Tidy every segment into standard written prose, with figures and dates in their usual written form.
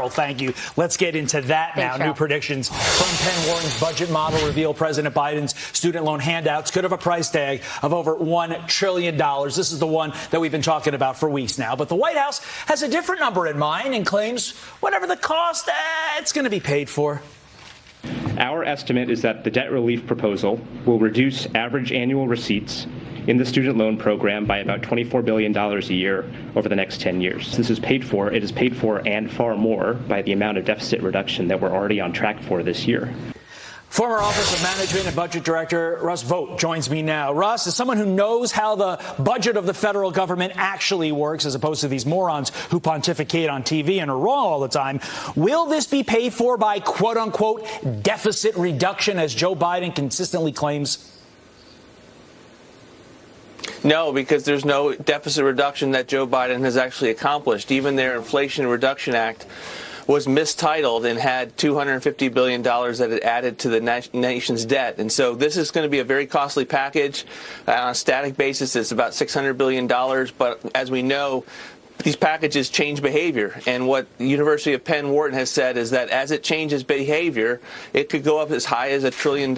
Thank you. Let's get into that now. New predictions from Penn Wharton's budget model reveal President Biden's student loan handouts could have a price tag of over $1 trillion. This is the one that we've been talking about for weeks now. But the White House has a different number in mind and claims whatever the cost, it's going to be paid for. Our estimate is that the debt relief proposal will reduce average annual receipts in the student loan program by about $24 billion a year over the next 10 years. This is paid for. It is paid for and far more by the amount of deficit reduction that we're already on track for this year. Former Office of Management and Budget Director Russ Vought joins me now. Russ, as someone who knows how the budget of the federal government actually works, as opposed to these morons who pontificate on TV and are wrong all the time, will this be paid for by quote-unquote deficit reduction, as Joe Biden consistently claims? No, because there's no deficit reduction that Joe Biden has actually accomplished. Even their Inflation Reduction Act was mistitled and had $250 billion that it added to the nation's debt. And so this is going to be a very costly package. On a static basis, it's about $600 billion. But as we know, these packages change behavior, and what the University of Penn Wharton has said is that as it changes behavior, it could go up as high as $1 trillion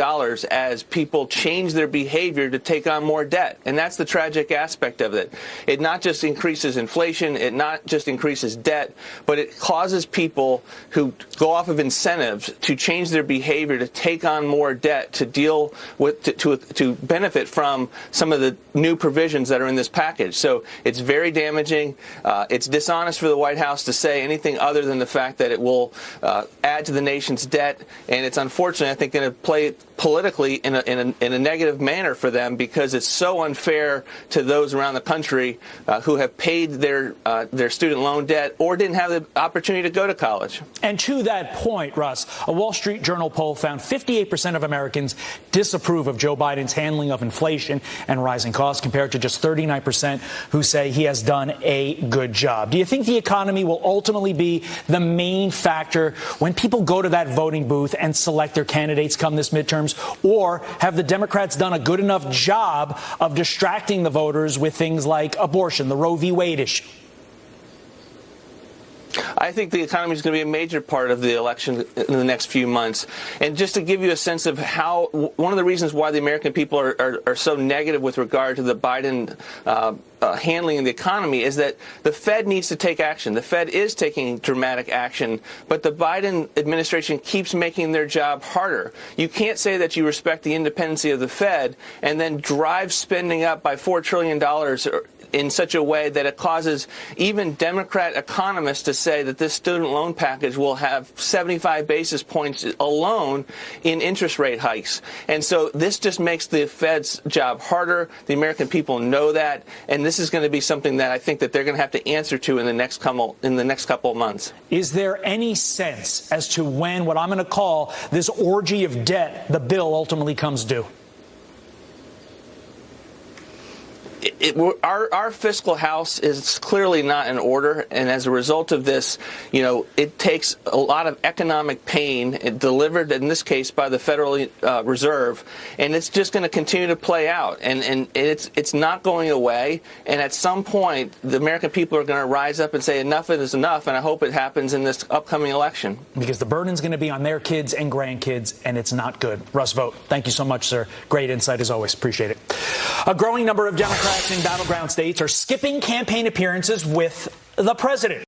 as people change their behavior to take on more debt. And that's the tragic aspect of it. It not just increases inflation, it not just increases debt, but it causes people who go off of incentives to change their behavior to take on more debt to deal with, to benefit from some of the new provisions that are in this package. So it's very damaging. It's dishonest for the White House to say anything other than the fact that it will add to the nation's debt, and it's unfortunately, I think, going to play politically in a negative manner for them because it's so unfair to those around the country who have paid their student loan debt or didn't have the opportunity to go to college. And to that point, Russ, a Wall Street Journal poll found 58% of Americans disapprove of Joe Biden's handling of inflation and rising costs, compared to just 39% who say he has done a good job. Do you think the economy will ultimately be the main factor when people go to that voting booth and select their candidates come this midterms? Or have the Democrats done a good enough job of distracting the voters with things like abortion, the Roe v. Wade issue? I think the economy is going to be a major part of the election in the next few months. And just to give you a sense of how, one of the reasons why the American people are so negative with regard to the Biden handling of the economy is that the Fed needs to take action. The Fed is taking dramatic action, but the Biden administration keeps making their job harder. You can't say that you respect the independence of the Fed and then drive spending up by $4 trillion in such a way that it causes even Democrat economists to say that this student loan package will have 75 basis points alone in interest rate hikes. And so this just makes the Fed's job harder. The American people know that, and this is going to be something that I think that they're going to have to answer to in the next couple of months. Is there any sense as to when what I'm going to call this orgy of debt, the bill, ultimately comes due? Our fiscal house is clearly not in order, and as a result of this, it takes a lot of economic pain delivered, in this case, by the Federal Reserve, and it's just going to continue to play out, and it's not going away. And at some point, the American people are going to rise up and say enough is enough, and I hope it happens in this upcoming election. Because the burden's going to be on their kids and grandkids, and it's not good. Russ Vought, thank you so much, sir. Great insight as always. Appreciate it. A growing number of Democrats in battleground states are skipping campaign appearances with the president.